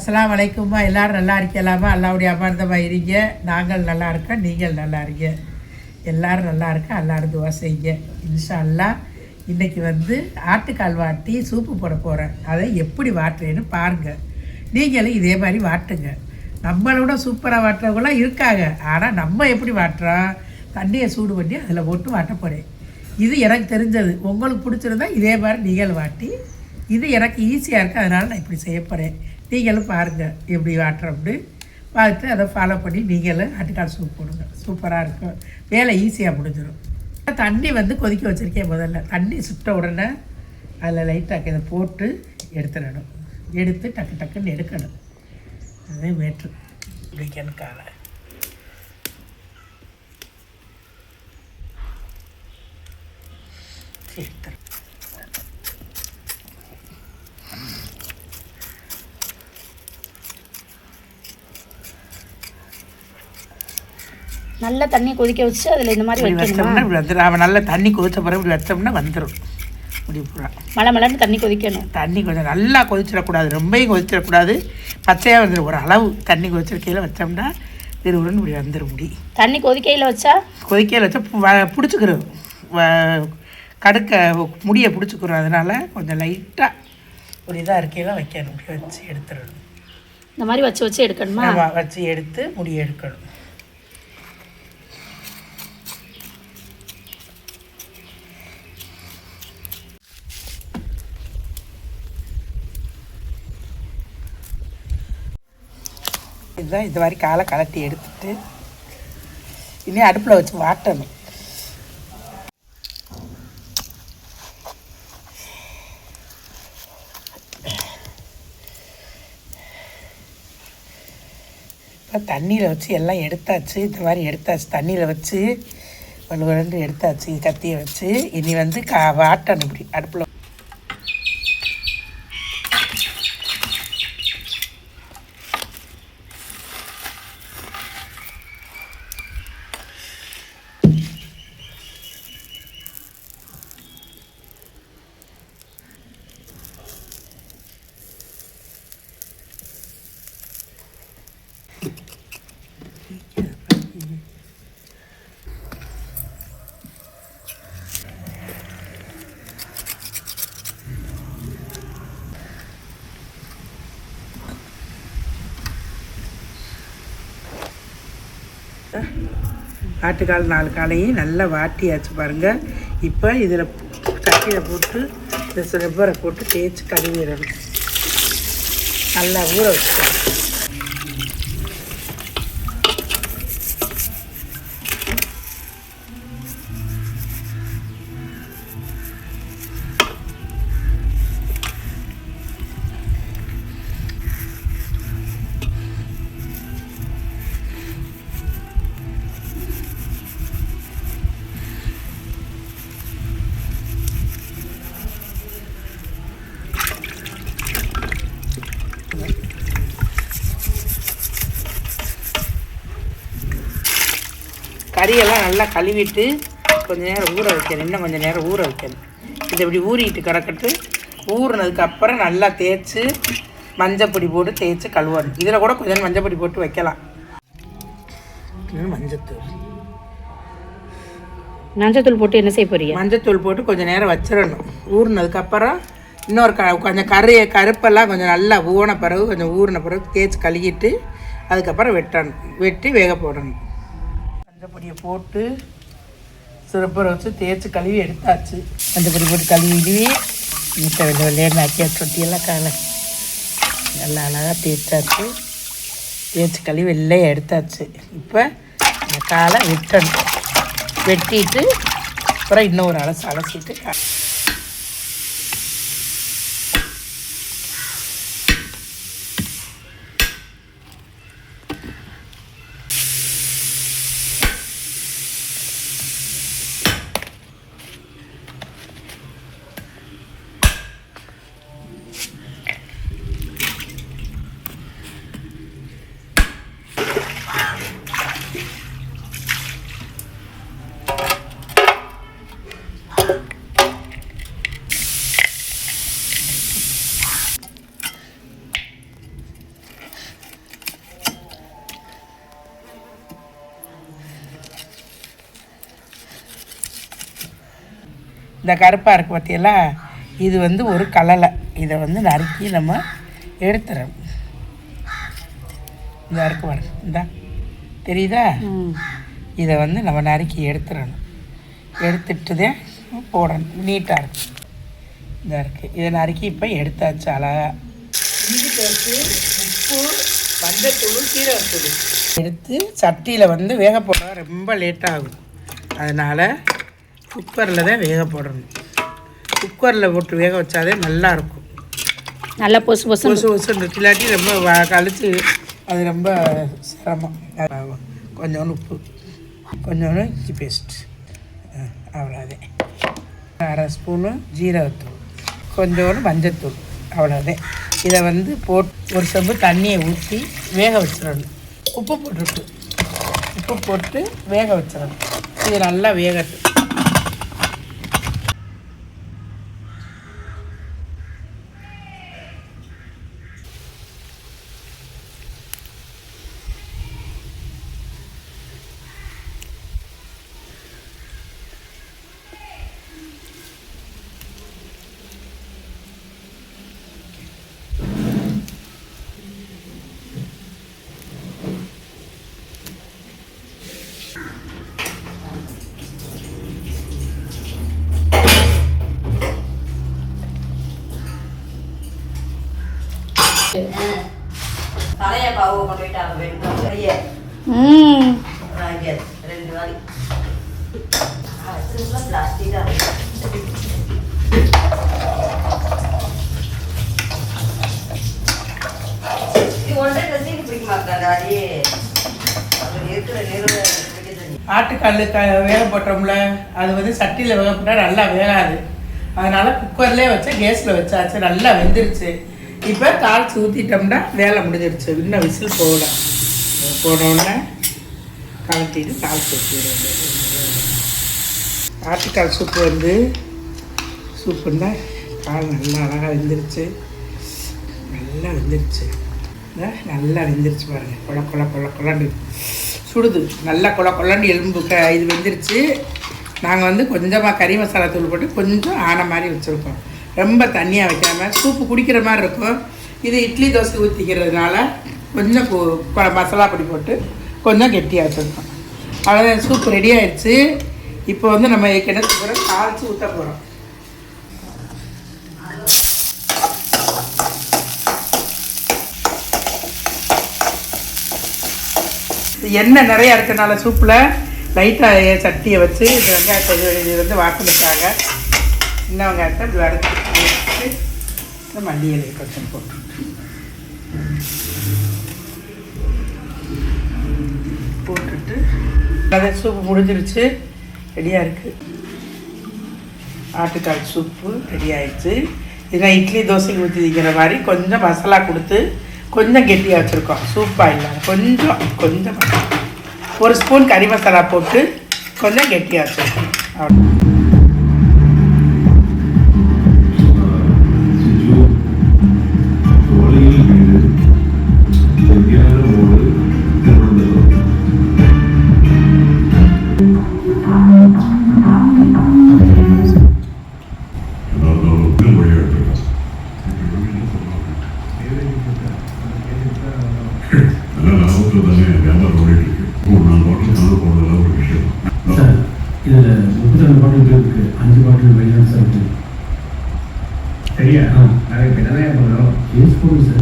அஸ்ஸலாமு அலைக்கும்மா. எல்லோரும் நல்லா இருக்கலாமா? அல்லாவுடைய அமர்ந்தமாக இருங்க. நாங்கள் நல்லா இருக்கோம், நீங்கள் நல்லா இருங்க. எல்லோரும் நல்லா இருக்க, எல்லாரும் துவா செய்யுங்க. இன்ஷா அல்லாஹ். இன்றைக்கி ஆட்டுக்கால் வாட்டி சூப்பு போட போகிறேன். அதை எப்படி வாட்டுறேன்னு பாருங்கள். நீங்களும் இதே மாதிரி வாட்டுங்க. நம்மளோட சூப்பராக வாட்டுறவங்களாம் இருக்காங்க. ஆனால் நம்ம எப்படி வாட்டுறோம்? தண்ணியை சூடு பண்ணி அதில் போட்டு வாட்ட போகிறேன். இது எனக்கு தெரிஞ்சது. உங்களுக்கு பிடிச்சிருந்தா இதே மாதிரி நீங்கள் வாட்டி, இது எனக்கு ஈஸியாக இருக்குது, அதனால் நான் இப்படி செய்ய போகிறேன். நீங்களும் பாருங்கள் எப்படி வாட்டுறோம்னு பார்த்துட்டு அதை ஃபாலோ பண்ணி நீங்களும் ஆட்டுக்கால் சூப் போடுங்க. சூப்பராக இருக்கும், வேலை ஈஸியாக முடிஞ்சிடும். தண்ணி கொதிக்க வச்சுருக்கேன். முதல்ல தண்ணி சுட்ட உடனே அதில் லைட்டாக இதை போட்டு எடுத்துடணும். எடுத்து டக்கு டக்குன்னு எடுக்கணும். அதே மேட்ரு இப்படிக்கணும் காலை. எடுத்துடும். நல்ல தண்ணி கொதிக்க வச்சு அதில் இந்த மாதிரி வைக்கணுமா? அவன் நல்ல தண்ணி கொதிச்ச பிறகு இப்படி வச்சோம்னா வந்துடும். இப்படி பூரா மழை தண்ணி கொதிக்கணும். தண்ணி கொஞ்சம் நல்லா கொதிச்சிடக்கூடாது, ரொம்பவும் கொதிச்சிடக்கூடாது. பச்சையாக வந்துடும். ஒரு அளவு தண்ணி கொதிச்சிருக்கையில் வச்சோம்னா திருவுருன்னு இப்படி வந்துடும். முடி தண்ணி கொதிக்கையில் வச்சா பிடிச்சிக்கிறோம். கடுக்க முடியை பிடிச்சிக்கிறோம். அதனால் கொஞ்சம் லைட்டாக ஒரு இதாக இருக்கையில் வைக்கணும். இப்படி வச்சு எடுத்துடணும். இந்த மாதிரி வச்சு எடுக்கணுமா? வச்சு எடுத்து முடியை எடுக்கணும். இதுதான் இந்த மாதிரி காலை கலட்டி எடுத்துட்டு இனி அடுப்பில் வச்சு வாட்டணும். இப்போ தண்ணியில் வச்சு எல்லாம் எடுத்தாச்சு. இந்த மாதிரி எடுத்தாச்சு. தண்ணியில் வச்சு வலுவலண்டு எடுத்தாச்சு. கத்தியை வச்சு இனி வாட்டணும். இப்படி அடுப்பில் ஆட்டுக்கால் 4 காலையும் நல்லா வாட்டியாச்சு பாருங்கள். இப்போ இதில் சட்டியில் போட்டு இந்த ரப்பரை போட்டு தேய்ச்சி கழுவிடணும். நல்லா ஊற வச்சுக்கணும். கறியெல்லாம் நல்லா கழுவிட்டு கொஞ்சம் நேரம் ஊற வைக்கணும். இன்னும் கொஞ்சம் நேரம் ஊற வைக்கணும். இது இப்படி ஊறிட்டு கிடக்கட்டு. ஊறினதுக்கப்புறம் நல்லா தேய்ச்சி மஞ்சப்பொடி போட்டு தேய்ச்சி கழுவணும். இதில் கூட கொஞ்சம் மஞ்சப்பொடி போட்டு வைக்கலாம். மஞ்சத்தூள் போட்டு என்ன செய்ய போறீங்க? மஞ்சத்தூள் போட்டு கொஞ்சம் நேரம் வச்சிடணும். ஊறினதுக்கப்புறம் இன்னொரு கொஞ்சம் கருப்பெல்லாம் கொஞ்சம் நல்லா ஊன பிறகு கொஞ்சம் ஊறின பிறகு தேய்ச்சி கழுவிட்டு அதுக்கப்புறம் வெட்டணும். வெட்டி வேக போடணும். மஞ்சப்பொடியை போட்டு சிறப்பரை வச்சு தேய்ச்சி கழுவி எடுத்தாச்சு. மஞ்சப்பொடி போட்டு கழுவி நீட்டை வெள்ளையேன்னு ஆக்கியா சொட்டியெல்லாம் காலை நல்லா அழகாக தேய்ச்சாச்சு. தேய்ச்சி கழுவி வெள்ளையை எடுத்தாச்சு. இப்போ இந்த காலை வெட்டணும். வெட்டிட்டு அப்புறம் இன்னும் ஒரு அலசிட்டு இந்த கருப்பாக இருக்குது பார்த்தீங்களா, இது வந்து ஒரு கலலை. இதை வந்து நறுக்கி நம்ம எடுத்துடணும். இந்த இருக்கு பாருங்க, இந்த தெரியுதா, இதை வந்து நம்ம நறுக்கி எடுத்துடணும். எடுத்துட்டுதான் போடணும். நீட்டாக இருக்கும். இந்த இருக்குது, இதை நறுக்கி இப்போ எடுத்தாச்சு அழகா. இஞ்சி பேஸ்ட்டு, உப்பு, மஞ்சத்தூள், சீரகத்தூள் எடுத்து சட்டியில் வந்து வேக போட ரொம்ப லேட்டாகும். அதனால் குக்கரில் தான் வேக போடணும். குக்கரில் போட்டு வேக வச்சாதே நல்லாயிருக்கும். நல்லா பொசு பொசு பொசு பொசுன்னு இல்லாட்டி ரொம்ப கழிச்சு அது ரொம்ப சிரமம். கொஞ்சோண்டு உப்பு, கொஞ்சோண்டு இஞ்சி பேஸ்ட், அவ்வளோதான். அரை ஸ்பூனு ஜீரகத்தூள், கொஞ்சோண்டு மஞ்சத்தூள், அவ்வளோதான். இதை வந்து போட்டு ஒரு செம்பு தண்ணியை ஊற்றி வேக வச்சிடணும். உப்பு போட்டுருக்கு, உப்பு போட்டு வேக வச்சிடணும். இது நல்லா வேகட்டும். தலைய பாவு கொண்டு போயிட்டாங்க வெளியே. ரெண்டு வாரி பிளாஸ்டிக்கா இது ஒன்றரை கசி பிடிக்க மாட்டாங்க. அது இருக்கிற நிறுவ ஆட்டுக்கல் வேக போட்டோம்ல, அது வந்து சட்டியில் வேக போட்டால் நல்லா வேகாது. அதனால் குக்கர்லேயே வச்சு கேஸில் வச்சாச்சு, நல்லா வெந்துருச்சு. இப்போ தாளித்து ஊற்றிட்டோம்னா வேலை முடிஞ்சிருச்சு. இன்னும் விசில் போகல. போனோடனே கலட்டிட்டு தாளித்து ஊற்றிடுவோம். ஆட்டுக்கால் சூப்பு வந்து சூப்புன்னா கால் நல்லா அழகாக வெந்துருச்சு. நல்லா வெந்துருச்சு. நல்லா வெந்துருச்சு பாருங்கள். கொல கொல கொல கொலண்டு சுடுது. நல்லா கொல கொலண்டு எலும்பு இது வெந்துருச்சு. நாங்கள் வந்து கொஞ்சமாக கறி மசாலா தூள் போட்டு கொஞ்சம் ஆன மாதிரி வச்சுருக்கோம். ரொம்ப தண்ணியாக வைக்காம சூப்பு குடிக்கிற மாதிரி இருக்கும். இது இட்லி தோசை ஊற்றிக்கிறதுனால கொஞ்சம் மசாலா பொடி போட்டு கொஞ்சம் கெட்டியாக வச்சுருக்கோம். அவ்வளோதான், சூப்பு ரெடி ஆயிடுச்சு. இப்போ வந்து நம்ம கிணத்து கூட தாளித்து ஊற்ற போகிறோம். எண்ணெய் நிறையா இருக்கனால சூப்பில் லைட்டாக சட்டியை வச்சு இது வெங்காயத்தை இது வந்து வாசலுக்காக இன்னும் வெங்காயத்தை இப்படி வறுத்து இந்த மல்லி இலை கொஞ்சம் போட்டுட்டு அதை சூப்பு முடிஞ்சிருச்சு. ரெடியாக இருக்குது. ஆட்டுக்கால் சூப்பு ரெடி ஆயிடுச்சு. இதெல்லாம் இட்லி தோசைக்கு ஊற்றி திக்கிற மாதிரி கொஞ்சம் மசாலா கொடுத்து கொஞ்சம் கெட்டியாக வச்சுருக்கோம். சூப்பாக இல்லாமல் கொஞ்சம் ஒரு ஸ்பூன் கறி மசாலா போட்டு கொஞ்சம் கெட்டியாக வச்சுருக்கோம். அவ்வளோ. இதில் 32 பாட்டில் இருக்கு, 5 பாட்டில் வெளியான சார் சரியா? நிறைய பேர் நிறையா பண்ணுறோம் யூஸ் பண்ணுங்க சார்.